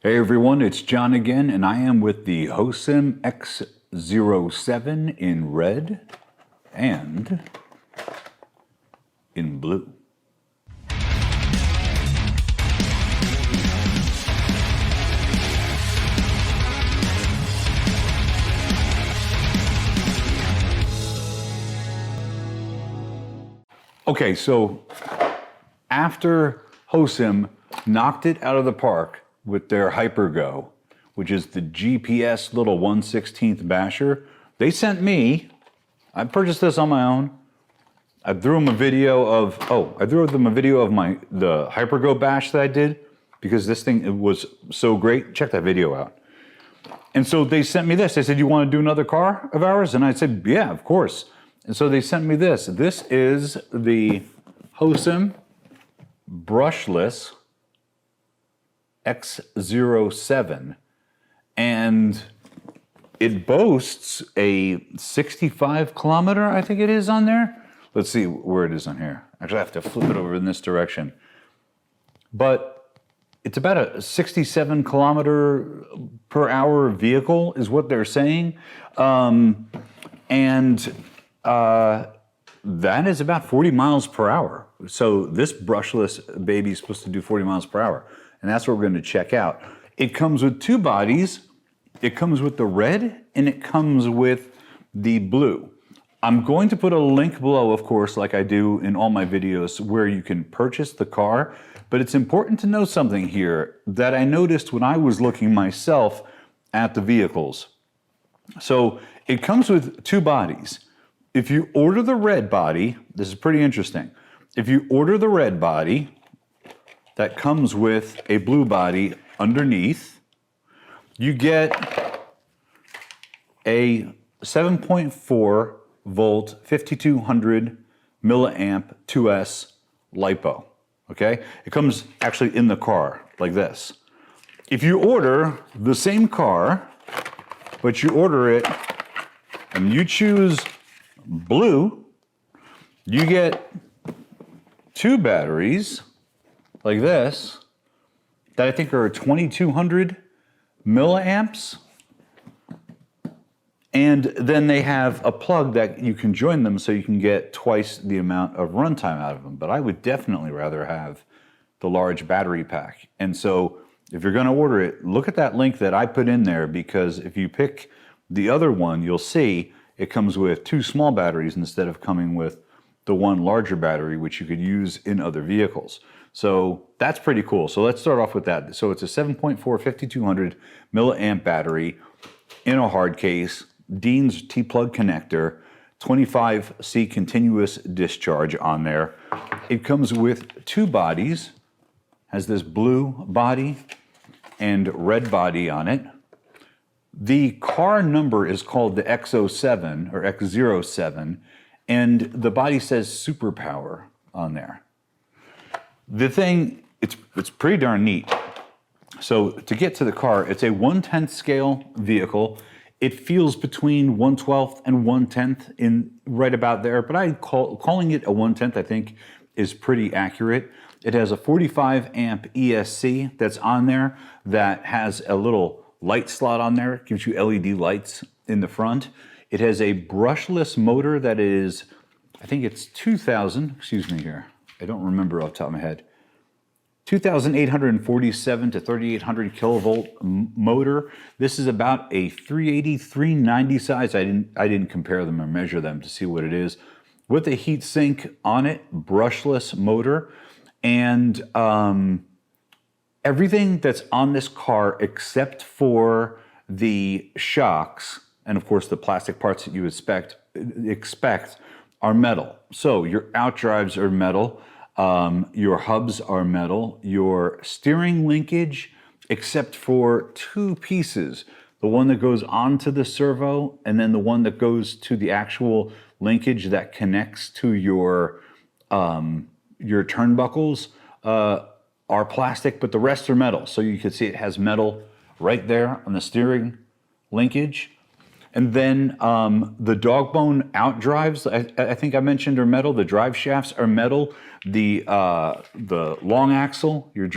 Hey everyone, it's John again, and I am with the Hosim X07 in red and in blue. Okay, so after Hosim knocked it out of the park with their HyperGo, which is the GPS little 1/16 basher, they sent me, I purchased this on my own. I threw them a video of, the HyperGo bash that I did because this thing, it was so great. Check that video out. And so they sent me this. They said, you want to do another car of ours? And I said, yeah, of course. And so they sent me this. This is the Hosim Brushless X07, and it boasts a 65 kilometer, I think it is on there. Let's see where it is on here. Actually, I have to flip it over in this direction. But it's about a 67 kilometer per hour vehicle is what they're saying. That is about 40 miles per hour. So this brushless baby is supposed to do 40 miles per hour. And that's what we're going to check out. It comes with two bodies. It comes with the red and it comes with the blue. I'm going to put a link below, of course, like I do in all my videos, where you can purchase the car. But it's important to know something here that I noticed when I was looking myself at the vehicles. So it comes with two bodies. If you order the red body, this is pretty interesting. If you order the red body, that comes with a blue body underneath, you get a 7.4 volt, 5200 milliamp 2S LiPo, okay? It comes actually in the car like this. If you order the same car, but you order it and you choose blue, you get two batteries like this that I think are 2200 milliamps. And then they have a plug that you can join them so you can get twice the amount of runtime out of them. But I would definitely rather have the large battery pack. And so if you're going to order it, look at that link that I put in there, because if you pick the other one, you'll see it comes with two small batteries instead of coming with the one larger battery, which you could use in other vehicles. So that's pretty cool. So let's start off with that. So it's a 7.4 5200 milliamp battery in a hard case, Dean's T-plug connector, 25C continuous discharge on there. It comes with two bodies, has this blue body and red body on it. The car number is called the X07 or X07, and the body says superpower on there. The thing, it's pretty darn neat. So to get to the car, it's a 1/10 scale vehicle. It feels between 1/12 and 1/10 in right about there, but calling it a 1/10 I think is pretty accurate. It has a 45 amp ESC that's on there that has a little light slot on there. It gives you LED lights in the front. It has a brushless motor that is, I think it's 2,000, excuse me here, I don't remember off the top of my head, 2,847 to 3,800 kilovolt motor. This is about a 380, 390 size. I didn't compare them or measure them to see what it is. With a heat sink on it, brushless motor, and everything that's on this car except for the shocks and of course the plastic parts that you expect are metal. So your outdrives are metal, your hubs are metal, your steering linkage, except for two pieces, the one that goes onto the servo and then the one that goes to the actual linkage that connects to your turnbuckles, are plastic, but the rest are metal. So you can see it has metal right there on the steering linkage. And then the dog bone out drives, I think I mentioned, are metal. The drive shafts are metal. The long axle, your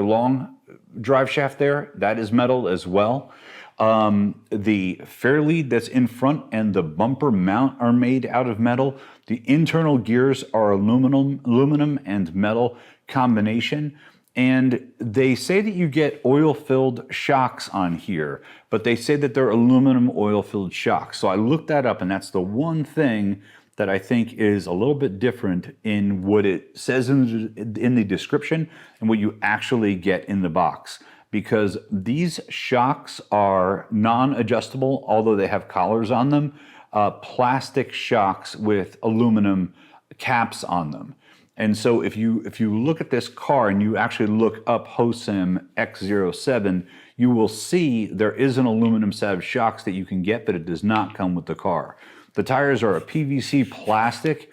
long drive shaft there, that is metal as well. The fairlead that's in front and the bumper mount are made out of metal. The internal gears are aluminum and metal combination. And they say that you get oil-filled shocks on here, but they say that they're aluminum oil-filled shocks. So I looked that up, and that's the one thing that I think is a little bit different in what it says in the description and what you actually get in the box. Because these shocks are non-adjustable, although they have collars on them, plastic shocks with aluminum caps on them. And so if you look at this car and you actually look up Hosim X07, you will see there is an aluminum set of shocks that you can get, but it does not come with the car. The tires are a PVC plastic,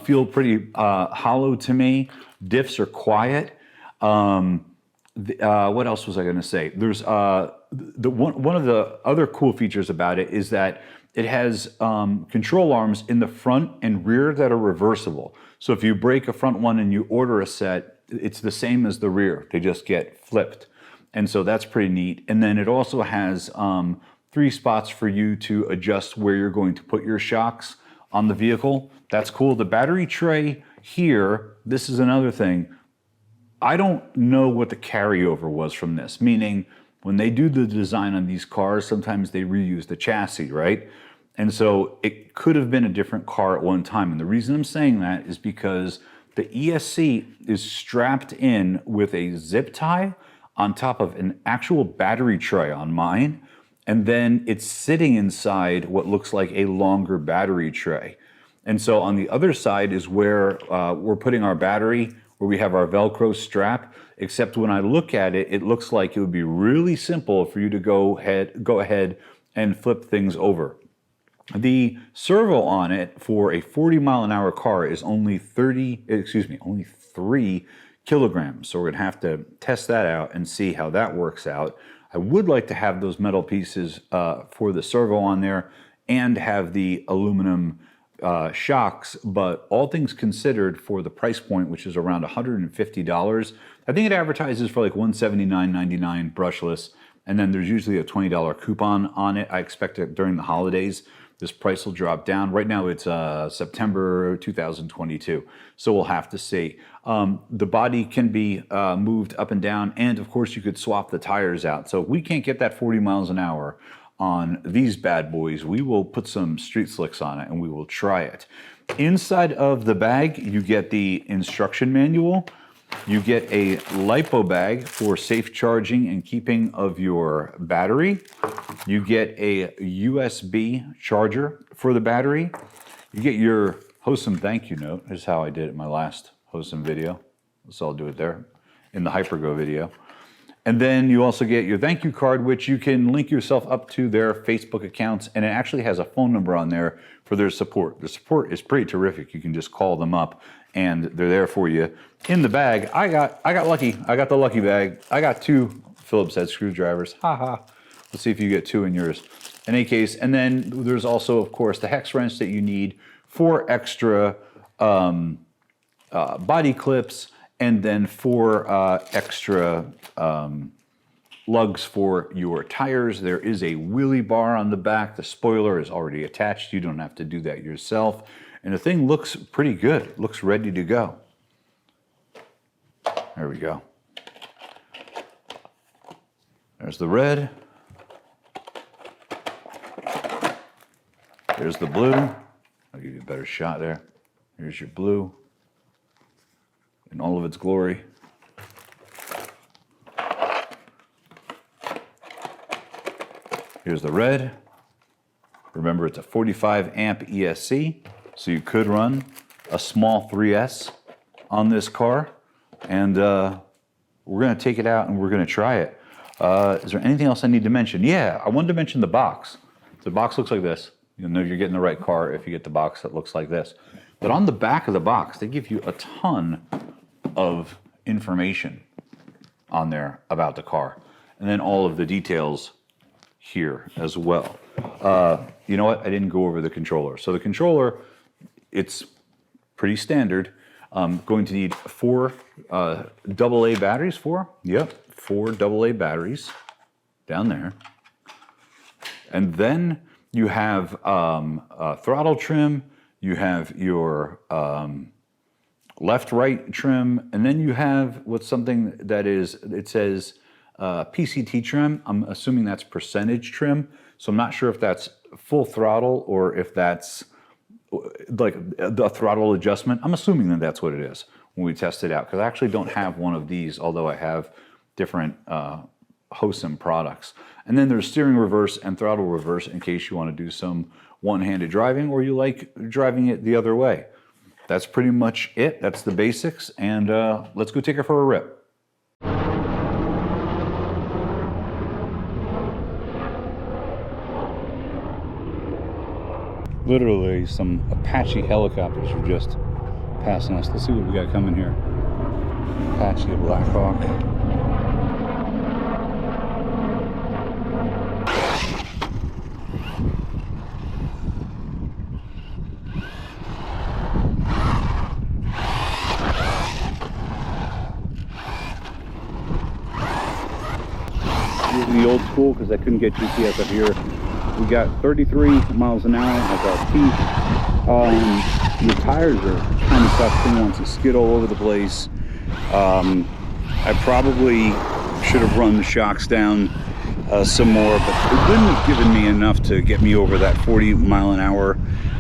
feel pretty hollow to me. Diffs are quiet. What else was I going to say? There's one of the other cool features about it is that it has control arms in the front and rear that are reversible. So if you break a front one and you order a set, it's the same as the rear. They just get flipped. And so that's pretty neat. And then it also has 3 spots for you to adjust where you're going to put your shocks on the vehicle. That's cool. The battery tray here, this is another thing. I don't know what the carryover was from this, meaning when they do the design on these cars, sometimes they reuse the chassis, right? And so it could have been a different car at one time. And the reason I'm saying that is because the ESC is strapped in with a zip tie on top of an actual battery tray on mine. And then it's sitting inside what looks like a longer battery tray. And so on the other side is where we're putting our battery, where we have our Velcro strap, except when I look at it, it looks like it would be really simple for you to go ahead and flip things over. The servo on it for a 40-mile-an-hour car is only 3 kilograms. So we're gonna have to test that out and see how that works out. I would like to have those metal pieces for the servo on there and have the aluminum shocks, but all things considered, for the price point, which is around $150, I think it advertises for like $179.99 brushless, and then there's usually a $20 coupon on it. I expect it during the holidays, this price will drop down. Right now it's September 2022, so we'll have to see. The body can be moved up and down, and of course you could swap the tires out. So if we can't get that 40 miles an hour on these bad boys, we will put some street slicks on it and we will try it. Inside of the bag, you get the instruction manual. You get a LiPo bag for safe charging and keeping of your battery. You get a USB charger for the battery. You get your Hosim thank you note. Here's how I did it in my last Hosim video. So I'll do it there in the Hypergo video. And then you also get your thank you card, which you can link yourself up to their Facebook accounts, and it actually has a phone number on there for their support. The support is pretty terrific. You can just call them up and they're there for you. In the bag, I got lucky. I got the lucky bag. I got 2 Phillips head screwdrivers. Let's see if you get 2 in yours. In any case, and then there's also, of course, the hex wrench that you need for extra body clips, and then 4 extra lugs for your tires. There is a wheelie bar on the back. The spoiler is already attached. You don't have to do that yourself. And the thing looks pretty good. It looks ready to go. There we go. There's the red. There's the blue. I'll give you a better shot there. Here's your blue in all of its glory. Here's the red. Remember, it's a 45 amp ESC, so you could run a small 3S on this car. And we're gonna take it out and we're gonna try it. Is there anything else I need to mention? Yeah, I wanted to mention the box. The box looks like this. You'll know you're getting the right car if you get the box that looks like this. But on the back of the box, they give you a ton of information on there about the car. And then all of the details here as well. You know what? I didn't go over the controller. So the controller, it's pretty standard. Going to need 4 AA batteries. 4? Yep, 4 AA batteries down there. And then you have throttle trim, you have your left-right trim, and then you have what's something that is, it says PCT trim. I'm assuming that's percentage trim. So I'm not sure if that's full throttle or if that's like the throttle adjustment. I'm assuming that that's what it is when we test it out, because I actually don't have one of these, although I have different Hosim products. And then there's steering reverse and throttle reverse in case you want to do some one-handed driving or you like driving it the other way. That's pretty much it. That's the basics, and let's go take her for a rip. Literally, some Apache helicopters are just passing us. Let's see what we got coming here. Apache Blackhawk. Using the old school because I couldn't get GPS up here. We got 33 miles an hour at our peak. The tires are kind of tough. Thing wants to skid all over the place. I probably should have run the shocks down some more, but it wouldn't have given me enough to get me over that 40 mile an hour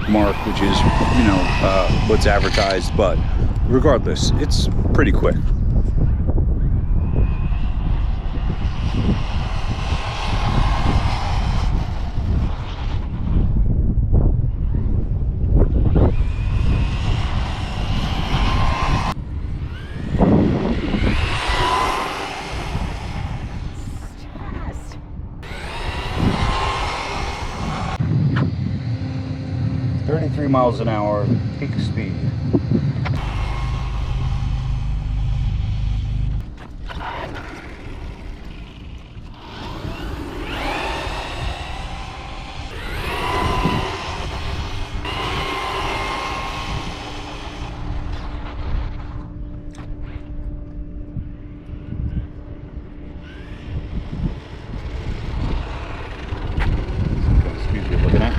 mark, which is, you know, what's advertised. But regardless, it's pretty quick. Miles an hour, peak speed. Speed you're looking at.